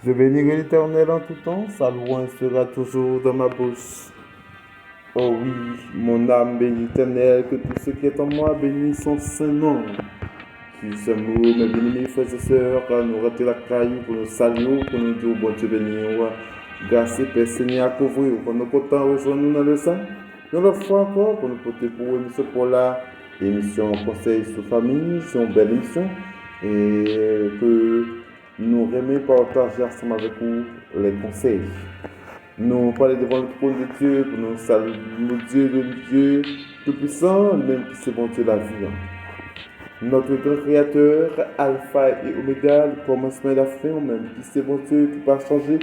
Je bénirai l'Éternel en tout temps, sa louange sera toujours dans ma bouche. Oh oui, mon âme bénit l'Éternel, que tout ce qui est en moi bénisse son saint nom. Sur ce mot, mes bien-aimés frères et sœurs, nous ratons la caille pour nous saluer, pour nous dire bon Dieu béni, grâce et paix Seigneur à couvrir, pour nous content rejoindre nous dans le sang. Une autre fois encore, pour nous porter pour émission pour la émission Conseil sur famille, c'est une belle émission, et que nous remet partager ensemble avec vous les conseils. Nous parler devant le trône de Dieu pour nous saluer le Dieu Tout-Puissant, même qui c'est bon Dieu la vie. Notre grand Créateur, Alpha et Oméga, le commencement et la fin, même qui c'est bon Dieu qui va changer.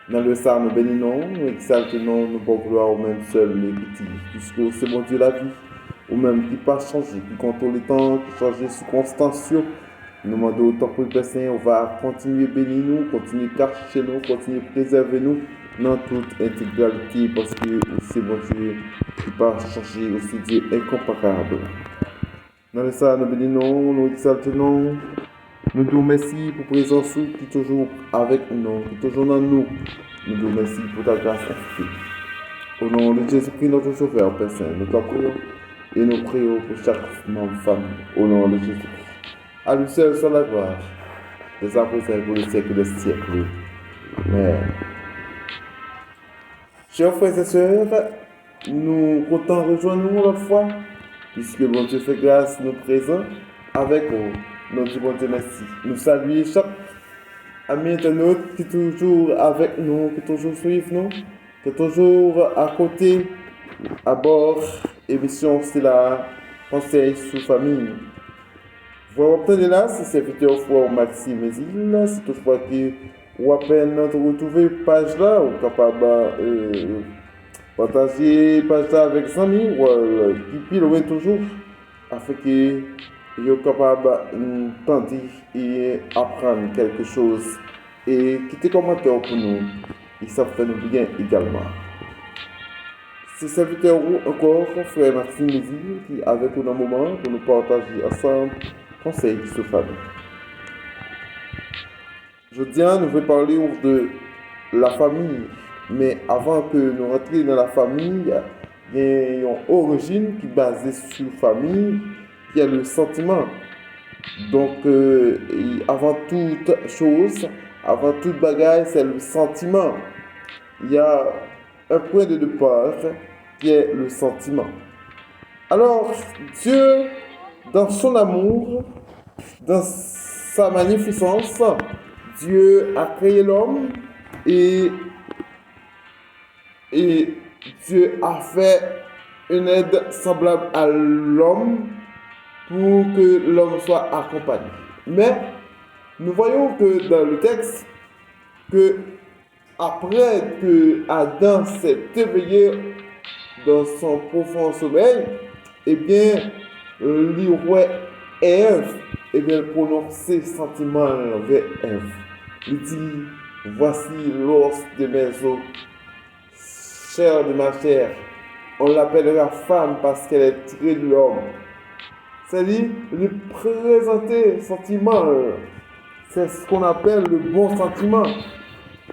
Dans le psaume, nous bénissons, nous exaltons, nous bon gloire au même seul, mais qui puisque c'est bon Dieu la vie, ou même qui pas changer, qui contrôle le temps, qui change les circonstances. Nous demandons autant pour le Père Saint, on va continuer à bénir nous, continuer à cacher nous, continuer à préserver nous dans toute intégralité parce que c'est bon Dieu qui va changer aussi Dieu incomparable. Dans le ça, nous bénissons, nous exaltons, nous disons merci pour la présence qui est toujours avec nous, qui est toujours dans nous. Nous disons merci pour ta grâce infinie. Au nom de Jésus-Christ, notre Sauveur, Père Saint, nous t'en prions et nous prions pour chaque membre femme. Au nom de Jésus-Christ. À lui seul soit la gloire, des après pour le siècle des siècles. Amen. Chers frères et sœurs, nous comptons rejoindre nous l'autre fois, puisque bon Dieu fait grâce, nous présents avec vous. Nous disons bon Dieu merci. Nous saluons chaque ami internaute qui est toujours avec nous, qui toujours suit nous, qui est toujours à côté, à bord, émission c'est la Conseil sur famille. Vous obtenez là, c'est serviteur fois Maxime Mézil, c'est toutefois que vous à peine retrouver page là, ou capable partager page là avec des amis, ou qui pile loin toujours, afin que vous soyez capable d'entendre et apprendre quelque chose et quitter commentaire pour nous, et ça fait nous bien également. C'est serviteur encore, frère Maxime Mézil, qui est avec nous dans le moment pour nous partager ensemble. Conseil sur famille. Je tiens, nous vais parler de la famille, mais avant que nous rentrions dans la famille, il y a une origine qui est basée sur la famille, qui est le sentiment. Donc, avant toute chose, avant toute bagaille, c'est le sentiment. Il y a un point de départ qui est le sentiment. Alors, Dieu, dans son amour, dans sa magnificence, Dieu a créé l'homme et Dieu a fait une aide semblable à l'homme pour que l'homme soit accompagné. Mais nous voyons que dans le texte, que après que Adam s'est éveillé dans son profond sommeil, eh bien, l'iroi Ève, et bien, prononce ses sentiments envers Ève. Il dit, voici l'os de mes os, chair de ma chair. On l'appellera femme parce qu'elle est tirée de l'homme. C'est-à-dire, lui présenter sentiment, c'est ce qu'on appelle le bon sentiment.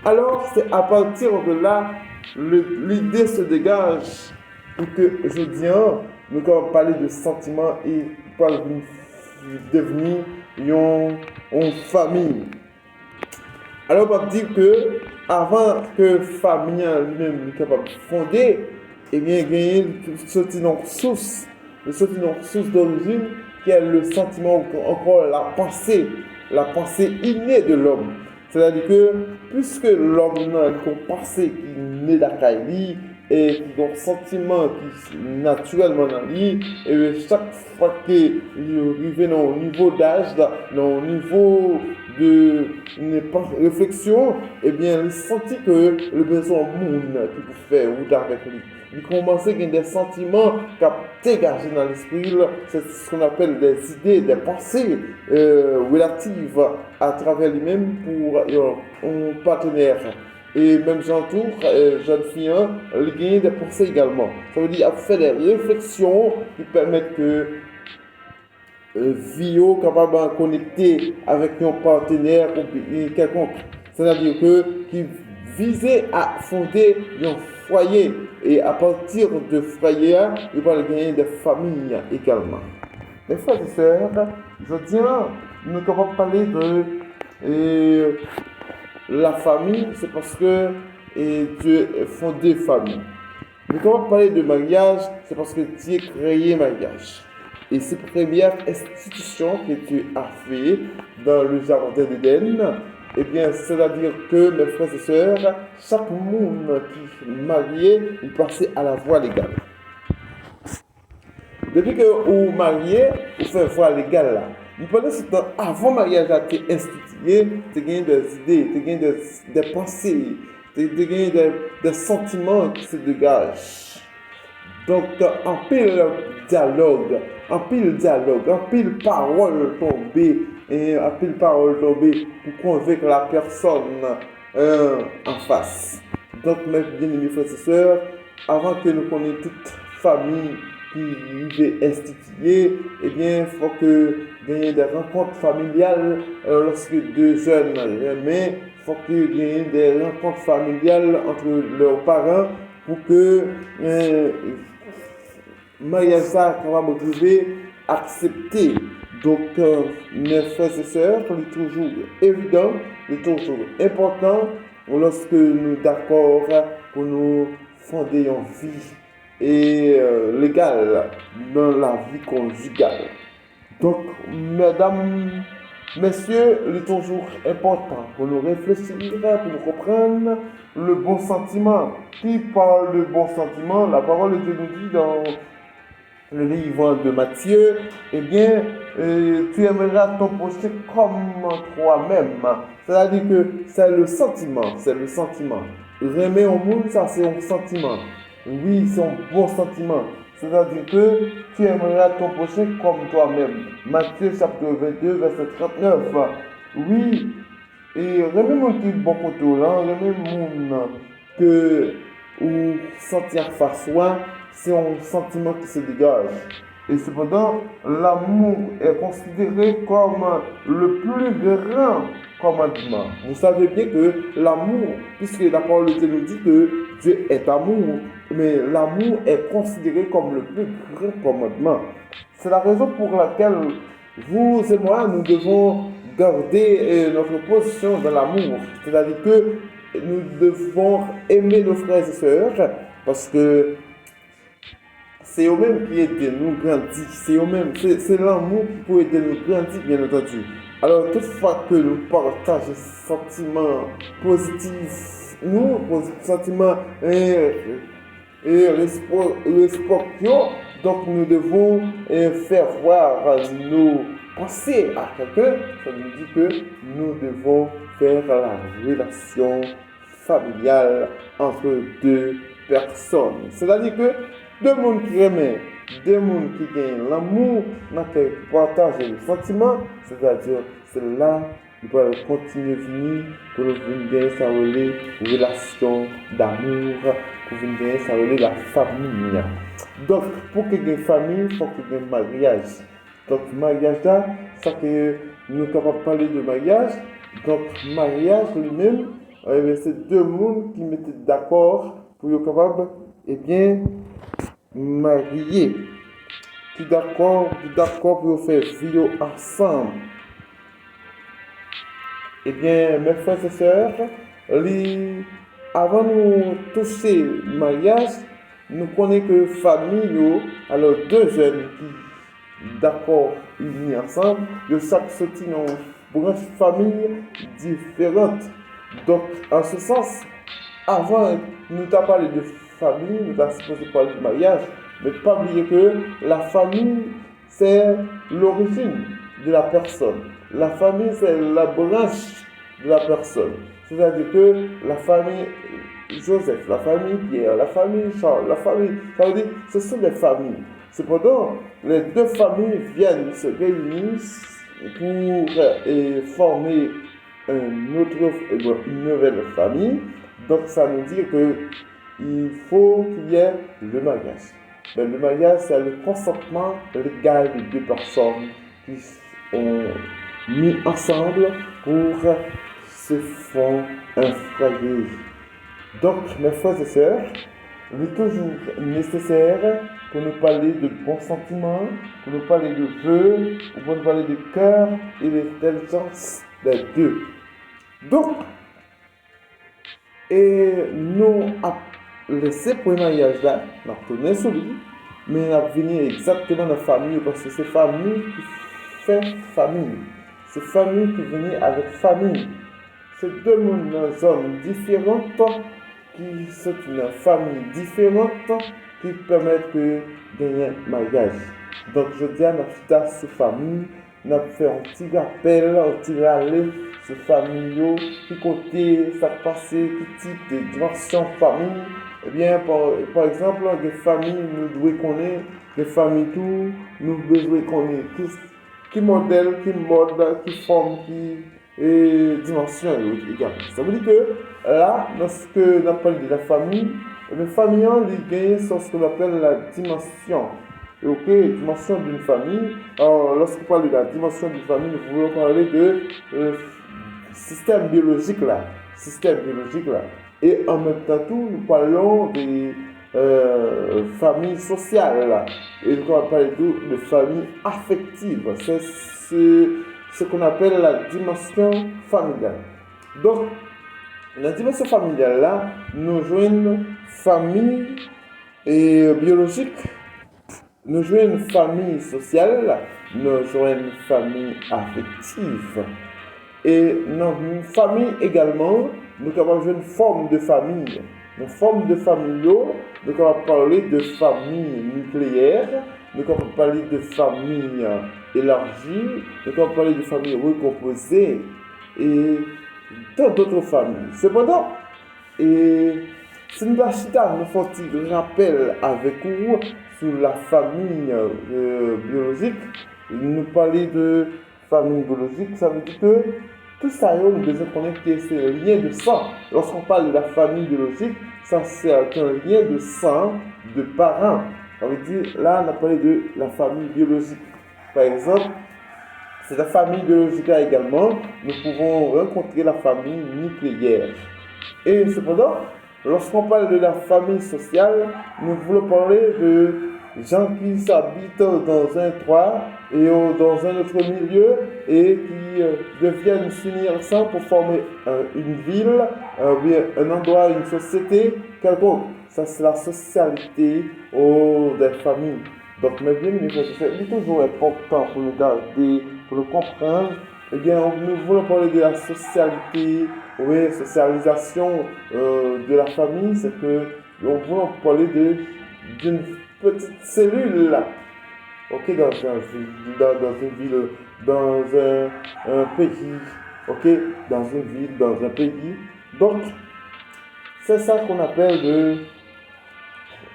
Alors, c'est à partir de là, l'idée se dégage pour que je dis, nous allons parler de sentiments et parler devenir une famille. Alors, on va dire que avant que la famille lui-même soit capable de fonder, eh bien, il y a une source d'origine qui est le sentiment, ou encore la pensée innée de l'homme. C'est-à-dire que, puisque l'homme a une pensée qui naît d'Akaïli, et qui ont un sentiment qui naturellement dans lui, et chaque fois qu'il arrive dans un niveau d'âge, dans un niveau de réflexion, eh bien, il sentit que le besoin du monde qui peut faire ou avec lui. Il commence à avoir des sentiments qui ont dégagé dans l'esprit, c'est ce qu'on appelle des idées, des pensées relatives à travers lui-même pour un partenaire. Et même j'entoure, jeune fille, il gagne des pensées également. Ça veut dire faire des réflexions qui permettent que vie capable de connecter avec un partenaire ou quelconque. C'est-à-dire que qui visait à fonder un foyer et à partir de foyer, il va gagner des familles également. Mes frères et sœurs, je dis, nous ne pouvons pas parler de la famille, c'est parce que Dieu a fondé famille. Mais quand on parle de mariage, c'est parce que Dieu a créé mariage. Et cette première institution que Dieu a fait dans le jardin d'Éden, eh bien, c'est-à-dire que, mes frères et sœurs, chaque monde qui est marié, il passait à la voie légale. Depuis que vous mariez, vous faites voie légale là. Vous prenez ce temps avant le mariage à être institué, tu gagnes des idées, tu gagnes des pensées, tu gagnes des sentiments qui se dégagent. Donc, en pile dialogue, en pile parole tombée, et en pile parole tombée pour convaincre la personne en face. Donc, mes bien-aimés frères et sœurs, avant que nous connaissions toute famille qui est instituée, eh bien, il faut que il y ait des rencontres familiales lorsque deux jeunes mais il faut qu'il y ait des rencontres familiales entre leurs parents pour que mariage ça capable de trouver accepté. Donc, mes frères et sœurs, il est toujours évident, il est toujours important lorsque nous sommes d'accord pour nous fonder une vie légale dans la vie conjugale. Donc, mesdames, messieurs, il est toujours important pour nous réfléchir, pour nous comprendre le bon sentiment. Qui parle de bon sentiment? La parole de Dieu nous dit dans le livre de Matthieu, eh bien, tu aimeras ton prochain comme toi-même. C'est-à-dire que c'est le sentiment, c'est le sentiment. Aimer au monde, ça c'est un sentiment. Oui, c'est un bon sentiment. C'est-à-dire que tu aimeras ton prochain comme toi-même. Matthieu chapitre 22, verset 39. Oui, et remets mon qui bon côté là, remets mon que ou sentir face soi, c'est un sentiment qui se dégage. Et cependant, l'amour est considéré comme le plus grand commandement. Vous savez bien que l'amour, puisque la parole de Dieu nous dit que Dieu est amour, mais l'amour est considéré comme le plus grand commandement. C'est la raison pour laquelle vous et moi, nous devons garder notre position dans l'amour. C'est-à-dire que nous devons aimer nos frères et sœurs parce que c'est eux-mêmes qui aident nous grandir. C'est eux-mêmes, c'est l'amour qui peut aider nous grandir, bien entendu. Alors, toutefois que nous partageons sentiments positifs, sentiments respectueux, donc nous devons faire voir nos pensées à quelqu'un. Ça nous dit que nous devons faire la relation familiale entre deux personnes. C'est-à-dire que deux mondes qui aiment, deux mondes qui gagnent l'amour, qui partagent les sentiments, c'est-à-dire c'est là il va continuer à venir pour nous gagner sa relation d'amour, pour nous gagner sa relation la famille. Donc, pour qu'il y ait une famille, il faut qu'il y ait un mariage. Donc, mariage là, ça que nous sommes capables de parler de mariage. Donc, mariage lui-même, c'est deux mondes qui mettent d'accord pour être capables, eh bien, marier. Qui d'accord pour faire vivre ensemble. Eh bien, mes frères et sœurs, avant de nous toucher le mariage, nous connaissons que famille, alors deux jeunes qui d'accord unis ensemble, de chaque sortie dans une branche famille différente. Donc, en ce sens, avant, nous avons parlé de famille, nous avons supposé parler de mariage, mais pas oublier que la famille, c'est l'origine de la personne. La famille, c'est la branche de la personne. C'est-à-dire que la famille Joseph, la famille Pierre, la famille Charles, la famille, ça veut dire, ce sont des familles. Cependant, les deux familles viennent se réunir pour former une nouvelle famille. Donc, ça veut dire qu'il faut qu'il y ait le mariage. Mais le mariage, c'est le consentement légal de deux personnes qui sont mis ensemble pour se font un foyer. Donc, mes frères et sœurs, il est toujours nécessaire pour nous parler de bons sentiments, pour nous parler de vœux, pour nous parler de cœur et d'intelligence des deux. Donc, et nous avons laissé pour le mariage là, nous avons tourné sur lui, mais nous avons venu exactement dans la famille parce que c'est famille qui fait famille. C'est famille qui vient avec famille. C'est deux hommes différentes qui sont une famille différente qui permettent de gagner un mariage. Donc je dis à notre petite famille, nous avons fait un petit rappel, un petit râler sur famille, qui côté ça passe, qui type de dimension famille. Eh bien, par exemple, des familles, nous devons connaître, des familles tout, nous devons connaître qui modèle, qui mode, qui forme, qui dimension également. Ça veut dire que là, lorsque nous parlons de la famille, les familles, les gagnent sur ce qu'on appelle la dimension. Ok, dimension d'une famille. Alors, lorsqu'on parle de la dimension d'une famille, nous voulons parler de système biologique là. Système biologique là. Et en même temps, nous parlons des familles sociales là. Et nous allons parler de famille affective. C'est ce qu'on appelle la dimension familiale. Donc, la dimension familiale là, nous jouons une famille biologique. Nous jouons une famille sociale, nous jouons une famille affective. Et dans une famille également, nous avons une forme de famille. Une forme de famille, nous allons parler de famille nucléaire, nous allons parler de famille élargie, nous allons parler de famille recomposée et tant d'autres familles. Cependant, si nous nous faisons un rappel avec vous sur la famille biologique, nous parler de famille biologique, ça veut dire que tout ça, nous devons connaître que c'est un lien de sang. Lorsqu'on parle de la famille biologique, ça c'est un lien de sang, de parents. Ça veut dire, là, on a parlé de la famille biologique. Par exemple, c'est la famille biologique là également, nous pouvons rencontrer la famille nucléaire. Et cependant, lorsqu'on parle de la famille sociale, nous voulons parler de gens qui s'habitent dans un toit et dans un autre milieu et qui deviennent s'unir ensemble pour former une ville, un endroit, une société quelconque. Ça, c'est la socialité des familles. Donc, mais bien, il est toujours important pour nous garder, pour nous comprendre. Eh bien, nous voulons parler de la socialité, oui, socialisation de la famille, c'est que nous voulons parler d'une petite cellule là, ok, dans une ville, dans un pays, ok, dans une ville, dans un pays. Donc, c'est ça qu'on appelle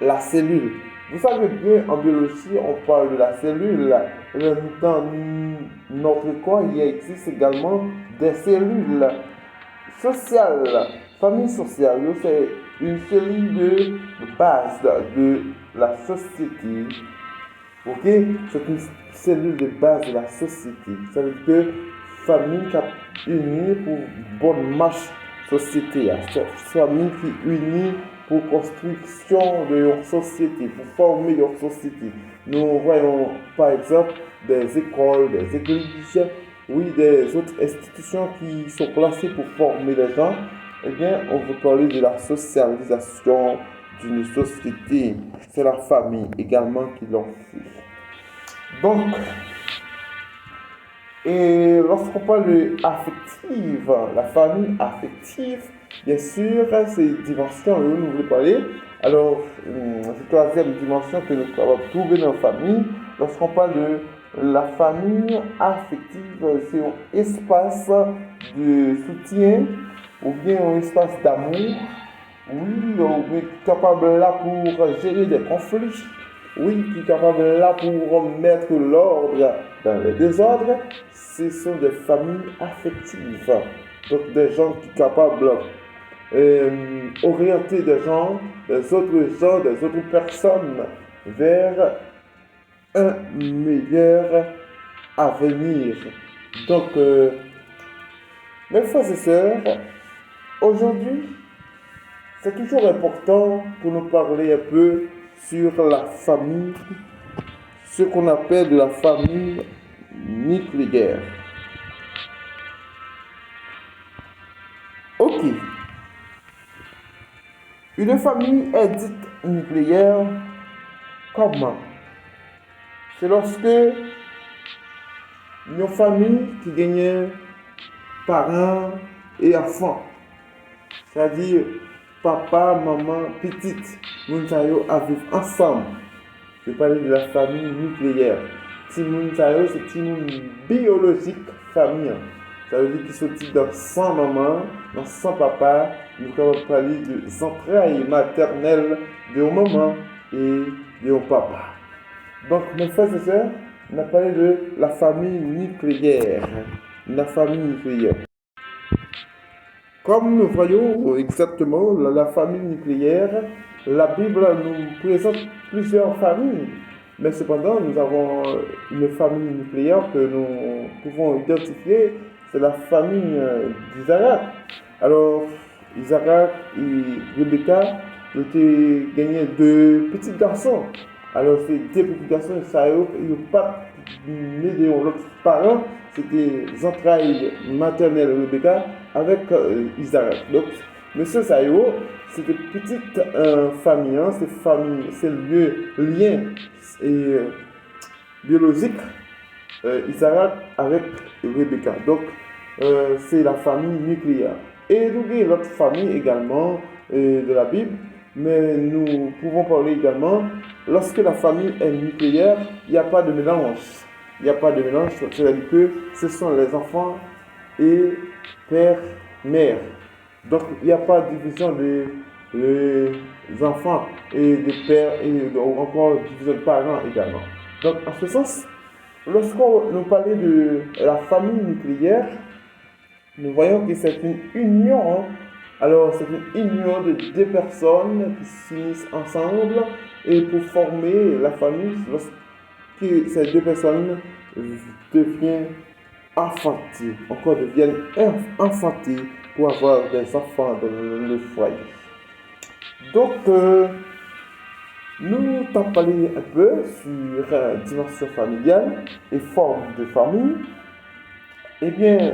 la cellule. Vous savez bien, en biologie, on parle de la cellule. Dans notre corps, il existe également des cellules sociales. Famille sociale, c'est une cellule de base de la société. Ok? C'est une cellule de base de la société. Ça veut dire que famille qui unie pour bonne marche société. C'est famille qui unit pour construction de leur société, pour former leur société. Nous voyons par exemple des écoles, des églises, oui, des autres institutions qui sont placées pour former les gens. Eh bien, on veut parler de la socialisation d'une société. C'est la famille également qui l'en fait. Donc, et lorsqu'on parle de affective, la famille affective, bien sûr, c'est une dimension dont nous voulons parler. Alors, cette troisième dimension que nous avons trouver dans la famille, lorsqu'on parle de la famille affective, c'est un espace de soutien ou bien un espace d'amour, oui, ou bien capable là pour gérer des conflits, oui, qui est capable là pour mettre l'ordre dans les désordres. Ce sont des familles affectives, donc des gens qui sont capables orienter des gens, des autres personnes vers un meilleur à venir. Donc, mes frères et sœurs, aujourd'hui, c'est toujours important pour nous parler un peu sur la famille, ce qu'on appelle la famille nucléaire. Ok, une famille est dite nucléaire comment? C'est lorsque une famille qui gagne parents et enfants, c'est-à-dire papa, maman, petite, moun sa yo à vivre ensemble. Je parle de la famille nucléaire. Si moun sa yo, c'est ti moun biologique famille. Ça veut dire qu'ils sont dans sans maman, dans sans papa. Nous allons parler de entrailles maternelles de maman et de papa. Donc, mes frères et sœurs, on a parlé de la famille nucléaire. La famille nucléaire. Comme nous voyons exactement la famille nucléaire, la Bible nous présente plusieurs familles. Mais cependant, nous avons une famille nucléaire que nous pouvons identifier, c'est la famille d'Isaac. Alors, Isaac et Rebecca ont gagné deux petits garçons. Alors, ces deux petits garçons, ça n'ont pas né de l'autre parent, c'était les entrailles maternelles de Rebecca avec Isaac. Donc, monsieur Sayo, c'était petite famille, hein, c'est le lien biologique Isaac avec Rebecca. Donc, c'est la famille nucléaire. Et nous avons l'autre famille également de la Bible, mais nous pouvons parler également, lorsque la famille est nucléaire, il n'y a pas de mélange. Il n'y a pas de mélange, c'est-à-dire que ce sont les enfants et père, mère. Donc, il n'y a pas de division des enfants et des pères, ou encore division de parents également. Donc, en ce sens, lorsqu'on nous parlait de la famille nucléaire, nous voyons que c'est une union. Hein. Alors, c'est une union de deux personnes qui s'unissent ensemble et pour former la famille lorsque ces deux personnes deviennent enfantiles, encore deviennent enfantiles pour avoir des enfants dans le foyer. Donc, nous t'avons parlé un peu sur la dimension familiale et forme de famille. Eh bien,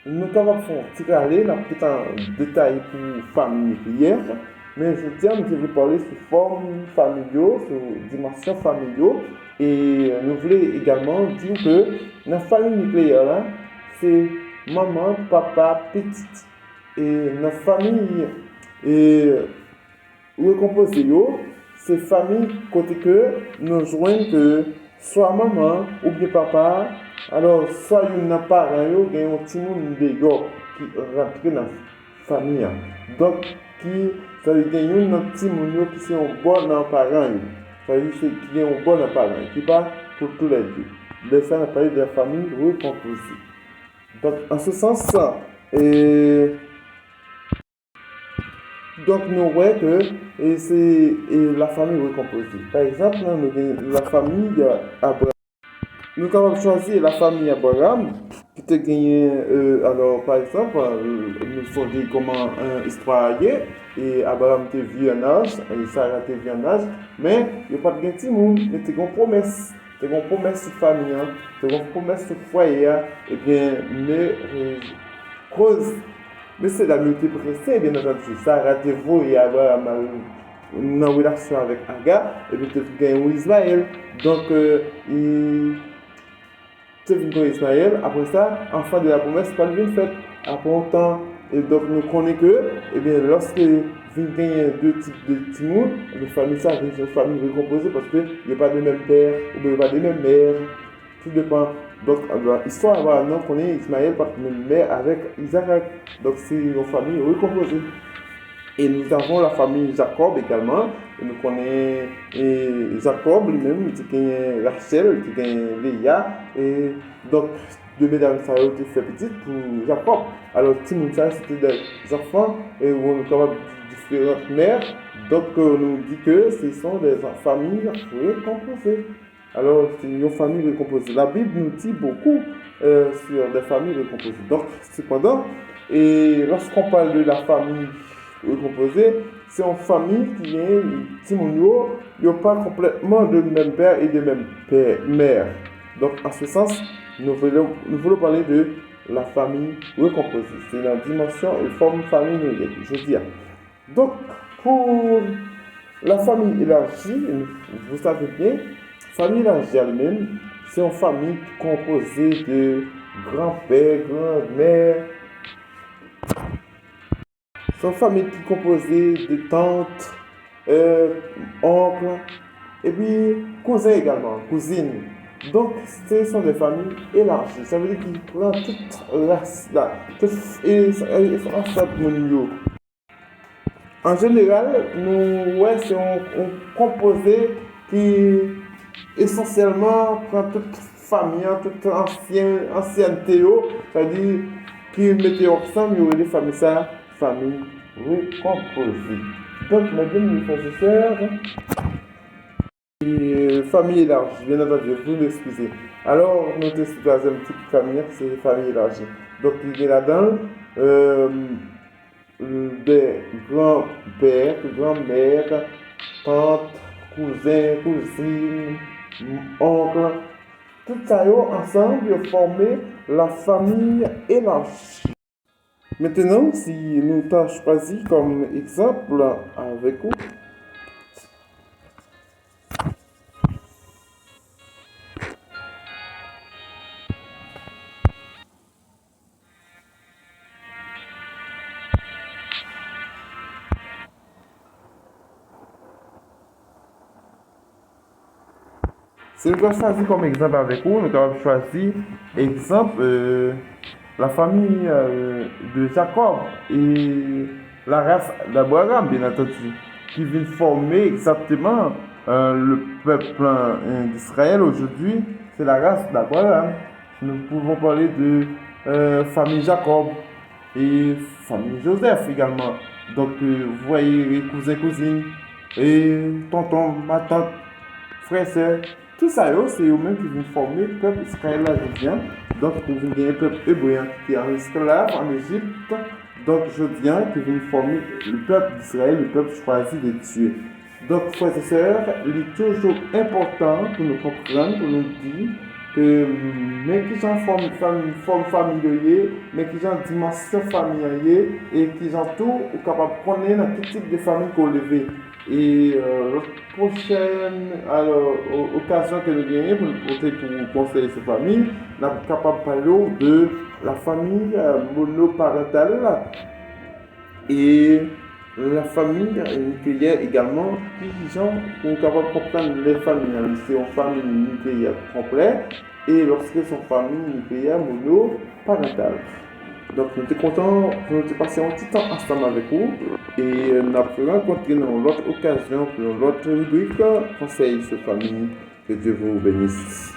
nous avons fait aller dans un détail pour famille nucléaire, mais je tiens à nous parler sur forme familiale, sur dimension familiale, et nous voulons également dire que la famille nucléaire, hein, c'est maman, papa, petite, et la famille recomposée, c'est famille côté que nous joignons que soit maman ou bien papa. Alors, soit il y a un parent, il y a un petit monde qui rentre dans la famille. Donc, ça veut dire qu'il y a un petit monde qui sont bons dans les parents. Ça veut dire qu'il y a un bon parent, qui part pour tous les deux. De ça, on a parlé de la famille recomposée. Donc, en ce sens, donc nous voyons que c'est la famille recomposée. Par exemple, la famille Abraham. Nous avons choisi la famille Abraham qui te gagné, alors par exemple, nous sommes dit comment une histoire et Abraham te vu en âge, et Sarah te vu en âge, mais il n'y a pas de petit monde, mais tu as une promesse. Tu as une promesse de famille, tu as une promesse de foyer, et bien, mais cause, mais c'est la multiplication, bien entendu. Sarah te vu et Abraham une relation avec Agar, et puis tu as gagné Ismaël. Donc, c'est venu Ismaël, après ça, enfant de la promesse, pas de vie faite. Après longtemps, et donc nous connaissons que, eh bien, lorsque vient gagner deux types de timons, les familles, ça, c'est une famille recomposée parce qu'il n'y a pas de même père, ou bien pas de même mère, tout dépend. Donc, l'histoire, maintenant, on connaît Ismaël, pas de même mère avec Isaac. Donc, c'est une famille recomposée. Et nous avons la famille Jacob également. Et nous connaissons Jacob lui-même, qui gagne Rachel, qui gagne Léa. Et donc, deux mesdames, ça a été fait petite pour Jacob. Alors, Timon, ça, c'était des enfants et où on a différentes mères. Donc, on nous dit que ce sont des familles recomposées. Alors, c'est une famille recomposée. La Bible nous dit beaucoup sur des familles recomposées. Donc, cependant, et lorsqu'on parle de la famille recomposée, c'est une famille qui est, Timonio, il n'y a pas complètement de même père et de même mère. Donc, en ce sens, nous voulons parler de la famille recomposée. C'est la dimension et forme famille numérique, je dis. Donc, pour la famille élargie, vous savez bien, famille élargie elle-même, c'est une famille composée de grand-père, grand-mère, c'est une famille qui est composée de tantes, euh, oncles, et puis cousins également, cousines. Donc, ce sont des familles élargies. Ça veut dire qu'ils prennent toute race là, ils sont ensemble, mon yo. En général, nous, ouais, c'est un composé qui essentiellement prend toute famille, toute ancienneté, c'est-à-dire qui mettait ensemble, il y aurait des familles, ça, famille recomposée. Donc, mes deux frères et sœurs, et famille élargie, bien entendu, vous m'excusez. Alors, notre troisième type de famille, c'est famille élargie. Donc, il y a là-dedans, euh, des grands-pères, grand-mères, tantes, cousins, cousines, oncles, tout ça ensemble former la famille élargie. Maintenant, si nous t'avons choisi comme exemple avec vous, si nous avons choisi comme exemple avec vous, nous avons choisi exemple la famille de Jacob et la race d'Abraham, bien entendu, qui vient former exactement le peuple d'Israël aujourd'hui. C'est la race d'Abraham. Nous pouvons parler de famille Jacob et famille Joseph également. Donc, vous voyez les cousins, cousines, et tonton, ma tante, frères, sœurs, tout ça, c'est eux-mêmes qui vont former le peuple israélien aujourd'hui. Donc, vous avez un peuple hébreu qui est en esclave en Égypte. Donc, je viens qui vient former le peuple d'Israël, le peuple choisi de Dieu. Donc, frères et sœurs, il est toujours important pour nous comprendre, pour nous dire que mais qui j'en forme familier, mais qui j'en dimension familier et qui j'en tout capable de connaître dans tout type de famille qu'on lever. Et la prochaine occasion que nous gagnons pour nous porter pour conseiller ces familles, nous sommes capables de parler de la famille monoparentale là. Et la famille nucléaire également, qui gens sont capables de comprendre les familles. C'est une famille nucléaire complète et lorsque sont famille nucléaire monoparentale. Donc, nous sommes contents de passer un petit temps ensemble avec vous et nous allons rencontrer dans l'autre occasion pour l'autre rubrique Conseil de famille. Que Dieu vous bénisse.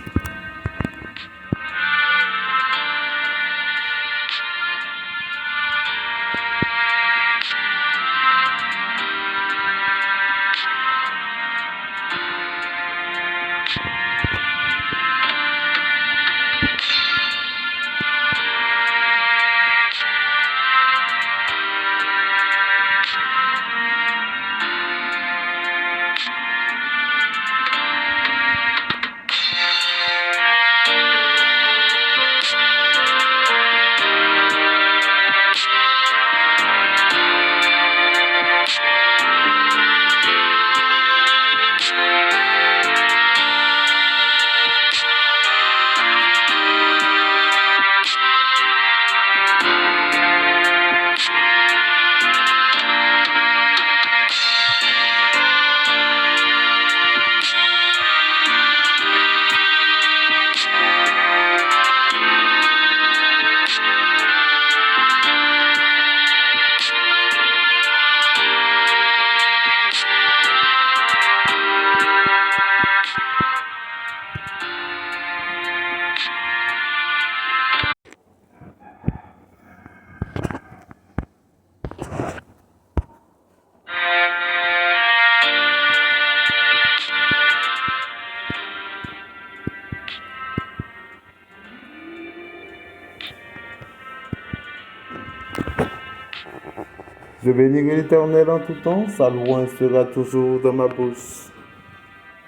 Je bénirai l'Éternel en tout temps, sa louange sera toujours dans ma bouche.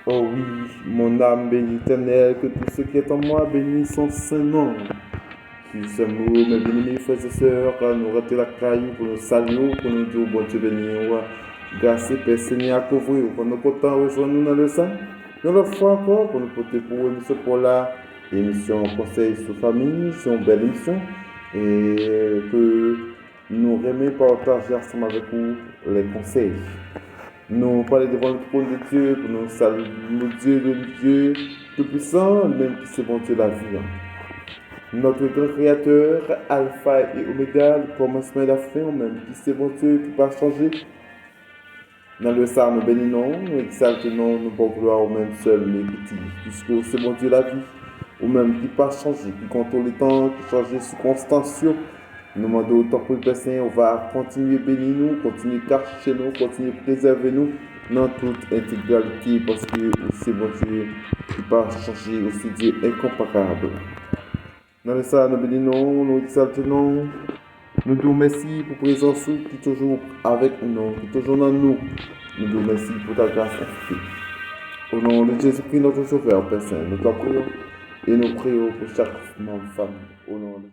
Oh oui, mon âme bénit l'Éternel, que tout ce qui est en moi bénisse son saint nom. Qu'il se mou, mes bien-aimés frères et sœurs, nous rentrer la caille pour nous saluer, pour nous dire bon Dieu béni, grâce et paix Seigneur à couvrir, pour nous content rejoindre nous dans le sein. Une autre fois encore, pour nous porter pour émission pour la émission Conseil sur famille, c'est une belle émission, et que nous aimons partager ensemble avec vous les conseils. Nous parler devant le trône de Dieu, pour nous saluer le Dieu Tout-Puissant, même qui c'est bon Dieu la vie. Notre grand Créateur, Alpha et Oméga, le commencement et la fin, même qui c'est bon Dieu qui va changer. Dans le psalme, nous bénissons, nous exaltons, nous bon gloire au même seul, mais puisque c'est bon Dieu la vie, ou même qui pas changer, qui contrôle le temps, qui change les circonstances. Nous demandons autant pour le Saint, on va continuer à bénir nous, continuer à cacher nous, continuer à préserver nous dans toute intégralité, parce que c'est bon Dieu qui pas changer, aussi Dieu incomparable. Dans le psalme, nous bénissons, nous exaltons, nous disons merci pour la présence qui est toujours avec nous, qui est toujours dans nous. Nous disons merci pour ta grâce infinie. Au nom de Jésus-Christ, notre Sauveur, Père Saint, nous t'en prions et nous prions pour chaque membre famille. Au nom de